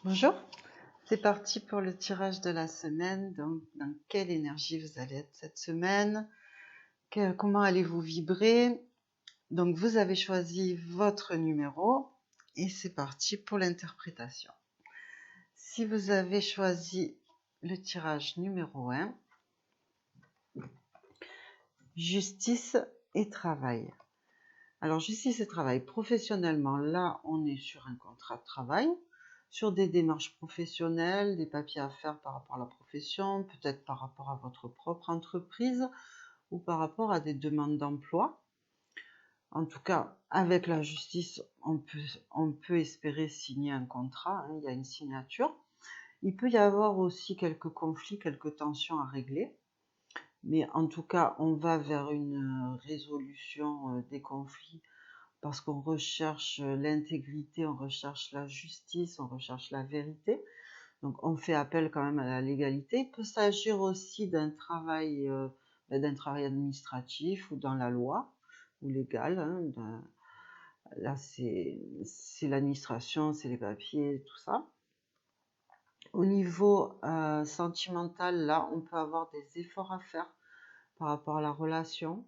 Bonjour, c'est parti pour le tirage de la semaine. Donc, dans quelle énergie vous allez être cette semaine? Comment allez-vous vibrer? Donc, vous avez choisi votre numéro et c'est parti pour l'interprétation. Si vous avez choisi le tirage numéro 1, justice et travail. Alors, justice et travail, professionnellement, là, on est sur un contrat de travail, sur des démarches professionnelles, des papiers à faire par rapport à la profession, peut-être par rapport à votre propre entreprise ou par rapport à des demandes d'emploi. En tout cas, avec la justice, on peut espérer signer un contrat, il y a une signature. Il peut y avoir aussi quelques conflits, quelques tensions à régler. Mais en tout cas, on va vers une résolution des conflits parce qu'on recherche l'intégrité, on recherche la justice, on recherche la vérité. Donc on fait appel quand même à la légalité. Il peut s'agir aussi d'un travail administratif ou dans la loi ou légal. Là, c'est l'administration, c'est les papiers, tout ça. Au niveau sentimental, là, on peut avoir des efforts à faire par rapport à la relation.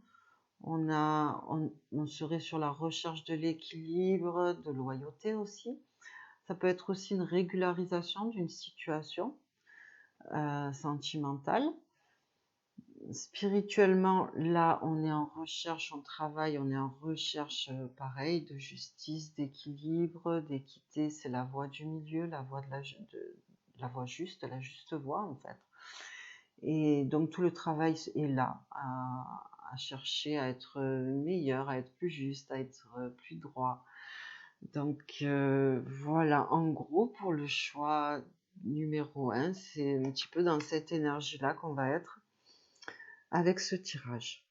On serait sur la recherche de l'équilibre, de loyauté aussi. Ça peut être aussi une régularisation d'une situation sentimentale. Spirituellement, là, on est en recherche, on travaille, on est en recherche, pareil, de justice, d'équilibre, d'équité. C'est la voie du milieu, la voie la voie juste, la juste voie, en fait. Et donc, tout le travail est là, à chercher à être meilleur, à être plus juste, à être plus droit. Donc, voilà, en gros, pour le choix numéro 1, c'est un petit peu dans cette énergie-là qu'on va être avec ce tirage.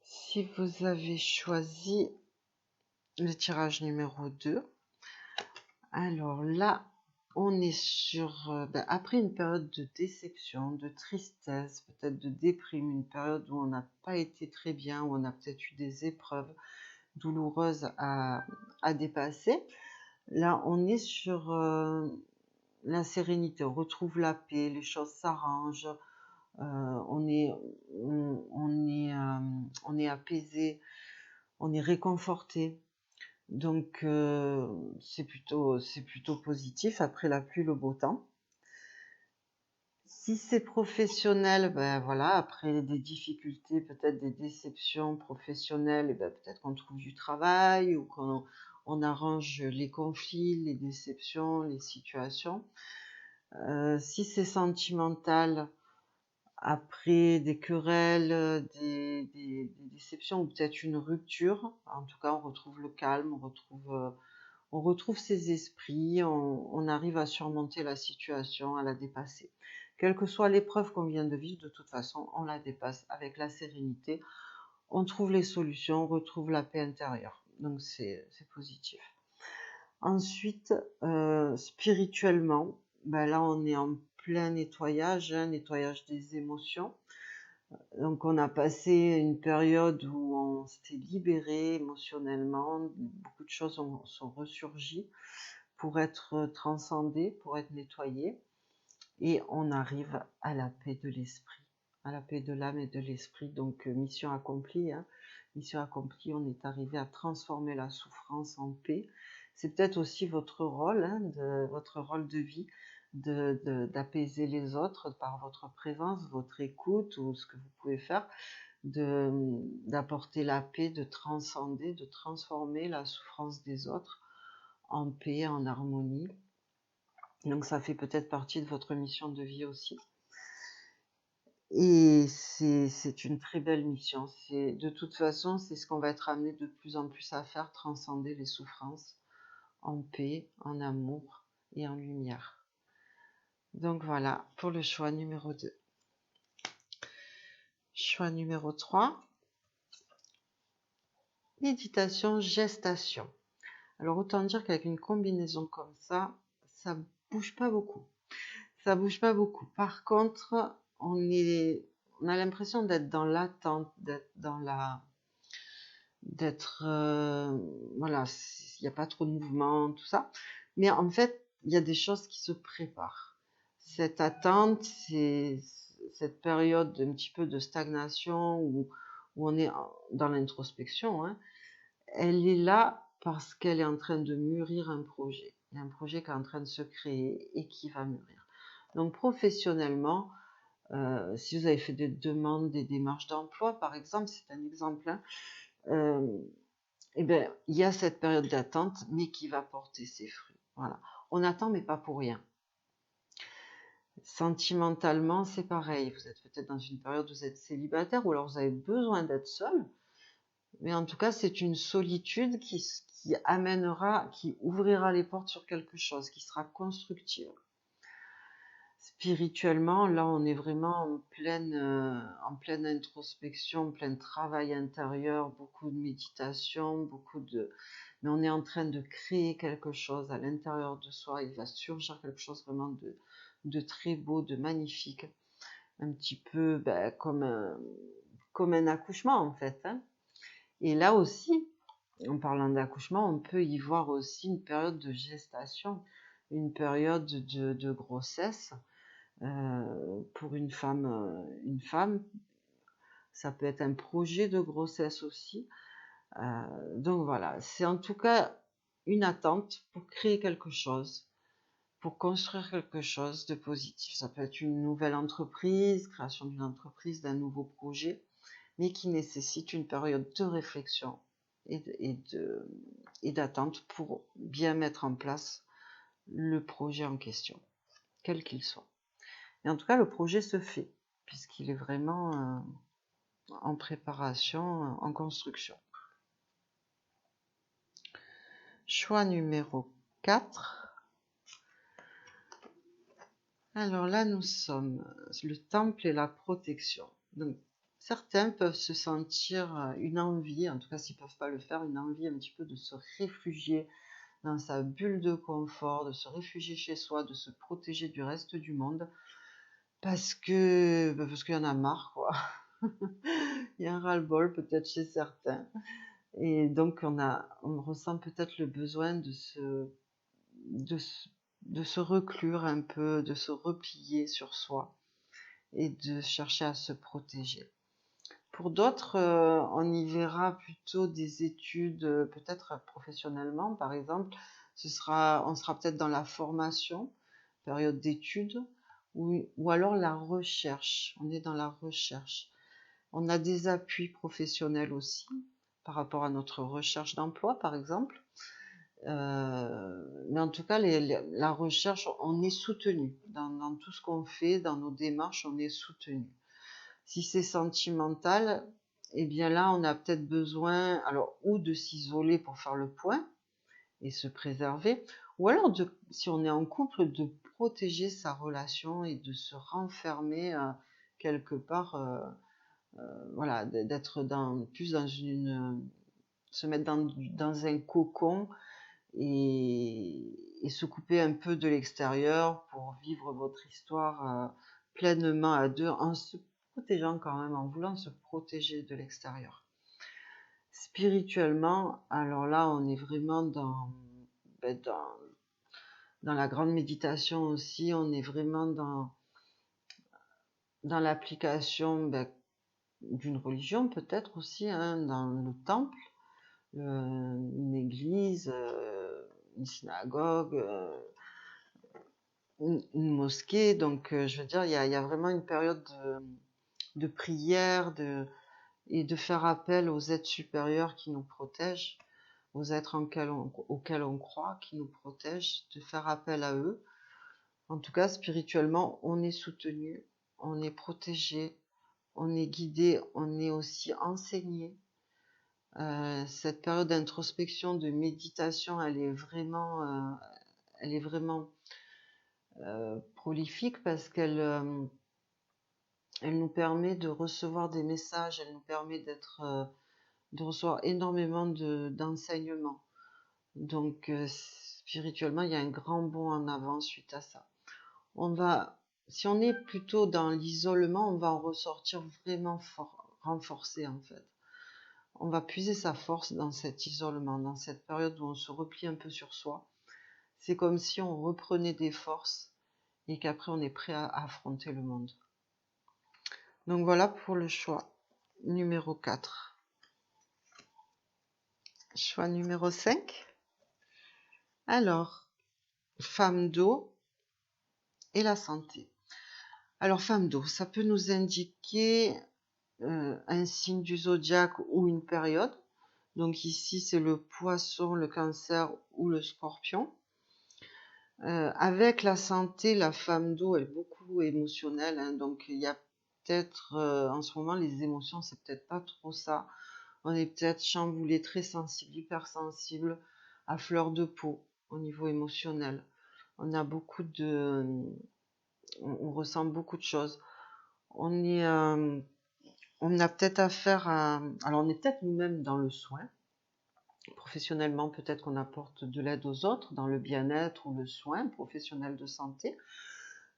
Si vous avez choisi le tirage numéro 2, alors là, on est sur, après une période de déception, de tristesse, peut-être de déprime, une période où on n'a pas été très bien, où on a peut-être eu des épreuves douloureuses à dépasser. Là, on est sur la sérénité, on retrouve la paix, les choses s'arrangent, on est apaisé, on est réconforté. Donc c'est plutôt positif après la pluie, le beau temps. Si c'est professionnel, ben voilà, après des difficultés, peut-être des déceptions professionnelles, et ben peut-être qu'on trouve du travail ou qu'on arrange les conflits, les déceptions, les situations. Si c'est sentimental, après des querelles, des déceptions ou peut-être une rupture, en tout cas on retrouve le calme, on retrouve ses esprits, on arrive à surmonter la situation, à la dépasser. Quelle que soit l'épreuve qu'on vient de vivre, de toute façon, on la dépasse avec la sérénité. On trouve les solutions, on retrouve la paix intérieure. Donc c'est positif. Ensuite, spirituellement, là on est en plein nettoyage, nettoyage des émotions. Donc on a passé une période où on s'était libéré émotionnellement, beaucoup de choses sont ressurgies pour être transcendées, pour être nettoyées, et on arrive à la paix de l'esprit, à la paix de l'âme et de l'esprit. Donc mission accomplie, mission accomplie, on est arrivé à transformer la souffrance en paix. C'est peut-être aussi votre rôle, votre rôle de vie, d'apaiser les autres par votre présence, votre écoute ou ce que vous pouvez faire, d'apporter la paix, de transcender, de transformer la souffrance des autres en paix, en harmonie. Donc ça fait peut-être partie de votre mission de vie aussi. Et c'est une très belle mission. De toute façon, c'est ce qu'on va être amené de plus en plus à faire, transcender les souffrances en paix, en amour et en lumière. Donc voilà pour le choix numéro 2. Choix numéro 3. Méditation, gestation. Alors autant dire qu'avec une combinaison comme ça bouge pas beaucoup. Ça bouge pas beaucoup. Par contre, on a l'impression d'être dans l'attente, d'être dans d'être, voilà, il n'y a pas trop de mouvement, tout ça. Mais en fait, il y a des choses qui se préparent. Cette attente, c'est cette période un petit peu de stagnation où on est dans l'introspection, hein, elle est là parce qu'elle est en train de mûrir un projet. Il y a un projet qui est en train de se créer et qui va mûrir. Donc professionnellement, si vous avez fait des demandes, des démarches d'emploi, par exemple, c'est un exemple, hein, eh ben, il y a cette période d'attente, mais qui va porter ses fruits. Voilà. On attend, mais pas pour rien. Sentimentalement, c'est pareil. Vous êtes peut-être dans une période où vous êtes célibataire, ou alors vous avez besoin d'être seul. Mais en tout cas, c'est une solitude qui amènera, qui ouvrira les portes sur quelque chose, qui sera constructive. Spirituellement, là, on est vraiment en pleine introspection, en plein travail intérieur, beaucoup de méditation, mais on est en train de créer quelque chose à l'intérieur de soi. Il va surgir quelque chose vraiment de très beau, de magnifique. Un petit peu comme un accouchement, en fait, hein. Et là aussi, en parlant d'accouchement, on peut y voir aussi une période de gestation, une période de grossesse. Pour une femme, ça peut être un projet de grossesse aussi. Donc voilà, c'est en tout cas une attente pour créer quelque chose, pour construire quelque chose de positif. Ça peut être une nouvelle entreprise, création d'une entreprise, d'un nouveau projet, mais qui nécessite une période de réflexion et d'attente pour bien mettre en place le projet en question, quel qu'il soit. Et en tout cas, le projet se fait, puisqu'il est vraiment en préparation, en construction. Choix numéro 4. Alors là, nous sommes le temple et la protection. Donc, certains peuvent se sentir une envie, en tout cas s'ils ne peuvent pas le faire, une envie un petit peu de se réfugier dans sa bulle de confort, de se réfugier chez soi, de se protéger du reste du monde, parce qu'il y en a marre, quoi. Il y a un ras-le-bol peut-être chez certains. Et donc on ressent peut-être le besoin de, de se reclure un peu, de se replier sur soi et de chercher à se protéger. Pour d'autres, on y verra plutôt des études, peut-être professionnellement, par exemple. On sera peut-être dans la formation, période d'études, ou alors la recherche. On est dans la recherche. On a des appuis professionnels aussi, par rapport à notre recherche d'emploi, par exemple. Mais en tout cas, la recherche, on est soutenu. Dans tout ce qu'on fait, dans nos démarches, on est soutenu. Si c'est sentimental, eh bien là, on a peut-être besoin, alors, ou de s'isoler pour faire le point et se préserver, ou alors, si on est en couple, de protéger sa relation et de se renfermer quelque part, voilà, d'être plus dans se mettre dans un cocon et se couper un peu de l'extérieur pour vivre votre histoire pleinement à deux, en se protégeant quand même, en voulant se protéger de l'extérieur. Spirituellement, alors là, on est vraiment dans la grande méditation aussi, on est vraiment dans l'application d'une religion peut-être aussi, hein, dans le temple, une église, une synagogue, une mosquée. Donc, je veux dire, il y a vraiment une période de prière et de faire appel aux êtres supérieurs qui nous protègent, aux êtres auxquels on croit, qui nous protègent, de faire appel à eux. En tout cas, spirituellement, on est soutenu, on est protégé, on est guidé, on est aussi enseigné. Cette période d'introspection, de méditation, elle est vraiment prolifique parce qu'elle nous permet de recevoir des messages, elle nous permet de recevoir énormément d'enseignements. Donc spirituellement, il y a un grand bond en avant suite à ça. Si on est plutôt dans l'isolement, on va en ressortir vraiment renforcé en fait. on va puiser sa force dans cet isolement, dans cette période où on se replie un peu sur soi. C'est comme si on reprenait des forces et qu'après on est prêt à affronter le monde. Donc voilà pour le choix numéro 4. Choix numéro 5. Alors, femme d'eau et la santé. Alors, femme d'eau, ça peut nous indiquer un signe du zodiaque ou une période. Donc ici, c'est le poisson, le cancer ou le scorpion. Avec la santé, la femme d'eau est beaucoup émotionnelle. Hein, donc il y a peut-être, en ce moment, les émotions, c'est peut-être pas trop ça. On est peut-être chamboulé, très sensible, hypersensible, à fleur de peau au niveau émotionnel. On a beaucoup de... On ressent beaucoup de choses. On est... on a peut-être affaire à... Alors, on est peut-être nous-mêmes dans le soin. Professionnellement, peut-être qu'on apporte de l'aide aux autres dans le bien-être ou le soin professionnel de santé.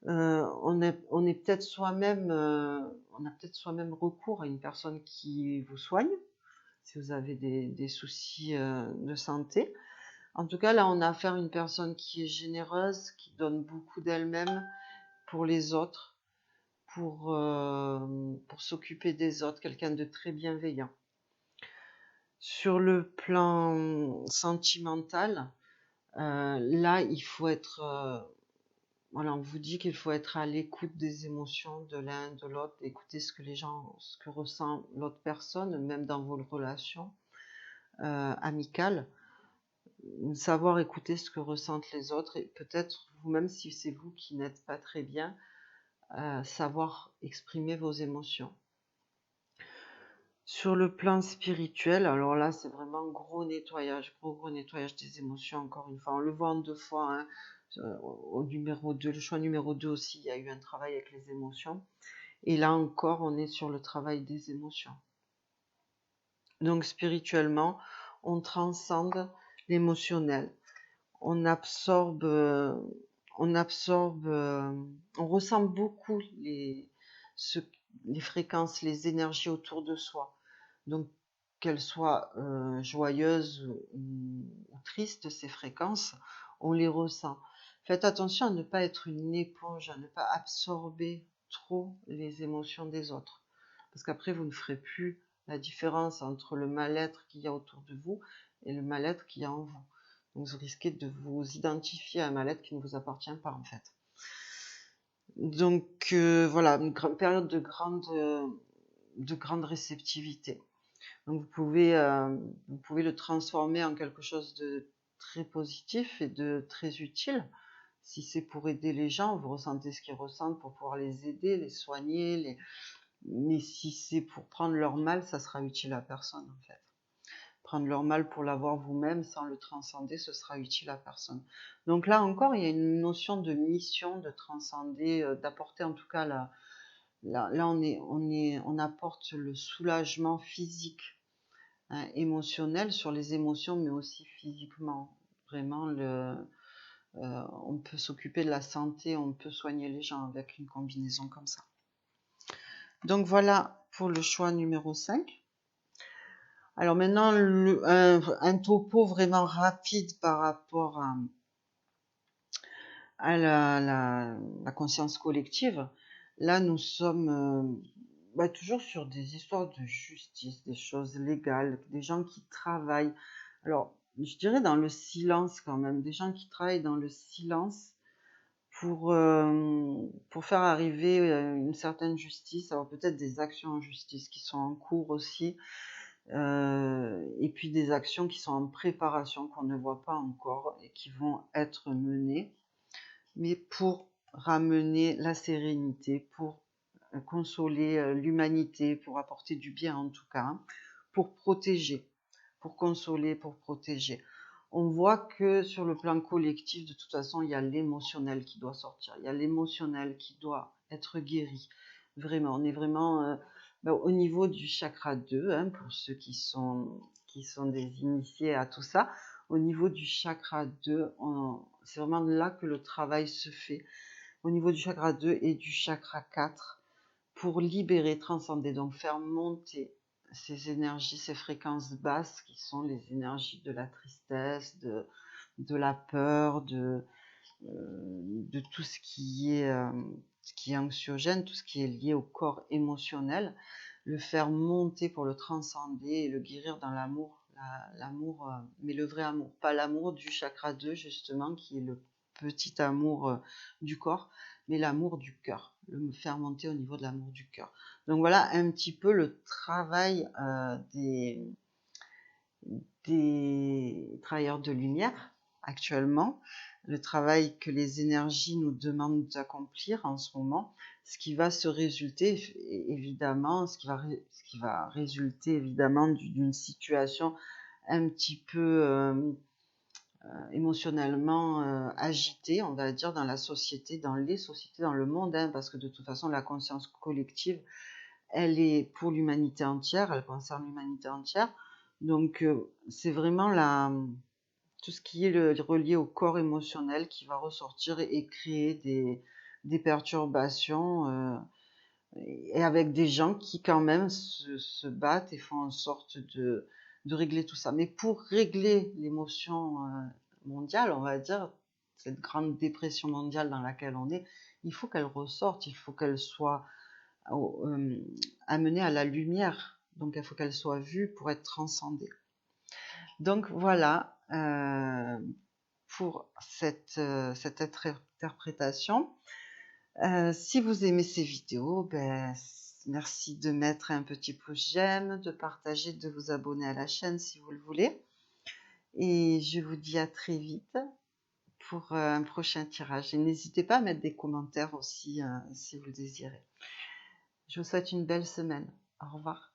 On est peut-être soi-même, on a peut-être soi-même recours à une personne qui vous soigne, si vous avez des soucis de santé. En tout cas, là, on a affaire à une personne qui est généreuse, qui donne beaucoup d'elle-même pour les autres, pour s'occuper des autres, quelqu'un de très bienveillant. Sur le plan sentimental, là, il faut être... voilà, on vous dit qu'il faut être à l'écoute des émotions de l'un, de l'autre, écouter ce que ressent l'autre personne, même dans vos relations amicales. Savoir écouter ce que ressentent les autres et peut-être vous-même, si c'est vous qui n'êtes pas très bien, savoir exprimer vos émotions. Sur le plan spirituel, alors là, c'est vraiment gros nettoyage des émotions, encore une fois. On le voit en 2 fois, hein. Au numéro 2, le choix numéro 2 aussi, il y a eu un travail avec les émotions. Et là encore, on est sur le travail des émotions. Donc spirituellement, on transcende l'émotionnel. On absorbe, on ressent beaucoup les fréquences, les énergies autour de soi. Donc, qu'elles soient joyeuses ou tristes, ces fréquences, on les ressent. Faites attention à ne pas être une éponge, à ne pas absorber trop les émotions des autres. Parce qu'après, vous ne ferez plus la différence entre le mal-être qu'il y a autour de vous et le mal-être qu'il y a en vous. Donc vous risquez de vous identifier à un mal-être qui ne vous appartient pas en fait. Donc voilà, une période de grande réceptivité. Donc vous pouvez le transformer en quelque chose de très positif et de très utile. Si c'est pour aider les gens, vous ressentez ce qu'ils ressentent pour pouvoir les aider, les soigner. Mais si c'est pour prendre leur mal, ça sera utile à personne en fait. Prendre leur mal pour l'avoir vous-même sans le transcender, ce sera utile à personne. Donc là encore, il y a une notion de mission, de transcender, d'apporter en tout cas là on apporte le soulagement physique, hein, émotionnel sur les émotions, mais aussi physiquement. Vraiment, on peut s'occuper de la santé, on peut soigner les gens avec une combinaison comme ça. Donc voilà pour le choix numéro 5. Alors maintenant, un topo vraiment rapide par rapport à la conscience collective. Là, nous sommes toujours sur des histoires de justice, des choses légales, des gens qui travaillent. Alors, je dirais dans le silence quand même, des gens qui travaillent dans le silence pour faire arriver une certaine justice. Alors peut-être des actions en justice qui sont en cours aussi. Et puis des actions qui sont en préparation, qu'on ne voit pas encore et qui vont être menées, mais pour ramener la sérénité, pour consoler l'humanité, pour apporter du bien en tout cas, hein, pour protéger, pour consoler, pour protéger. On voit que sur le plan collectif, de toute façon, il y a l'émotionnel qui doit sortir, il y a l'émotionnel qui doit être guéri. Vraiment, on est vraiment au niveau du chakra 2, hein, pour ceux qui sont des initiés à tout ça. Au niveau du chakra 2, c'est vraiment là que le travail se fait. Au niveau du chakra 2 et du chakra 4, pour libérer, transcender, donc faire monter ces énergies, ces fréquences basses qui sont les énergies de la tristesse, de la peur, de tout ce qui est anxiogène, tout ce qui est lié au corps émotionnel, le faire monter pour le transcender et le guérir dans l'amour, l'amour, mais le vrai amour, pas l'amour du chakra 2 justement, qui est le petit amour du corps, mais l'amour du cœur, le faire monter au niveau de l'amour du cœur. Donc voilà un petit peu le travail des travailleurs de lumière actuellement, le travail que les énergies nous demandent d'accomplir en ce moment, ce qui va se résulter évidemment, ce qui va résulter évidemment d'une situation un petit peu émotionnellement agitée, on va dire, dans la société, dans les sociétés, dans le monde, hein, parce que de toute façon, la conscience collective, elle est pour l'humanité entière, elle concerne l'humanité entière. Donc, c'est vraiment tout ce qui est relié au corps émotionnel qui va ressortir et créer des perturbations et avec des gens qui quand même se battent et font en sorte de régler tout ça. Mais pour régler l'émotion mondiale, on va dire, cette grande dépression mondiale dans laquelle on est, il faut qu'elle ressorte, il faut qu'elle soit amenée à la lumière. Donc il faut qu'elle soit vue pour être transcendée. Donc voilà pour cette interprétation. Si vous aimez ces vidéos, merci de mettre un petit pouce j'aime, de partager, de vous abonner à la chaîne si vous le voulez. Et je vous dis à très vite pour un prochain tirage. Et n'hésitez pas à mettre des commentaires aussi si vous le désirez. Je vous souhaite une belle semaine. Au revoir.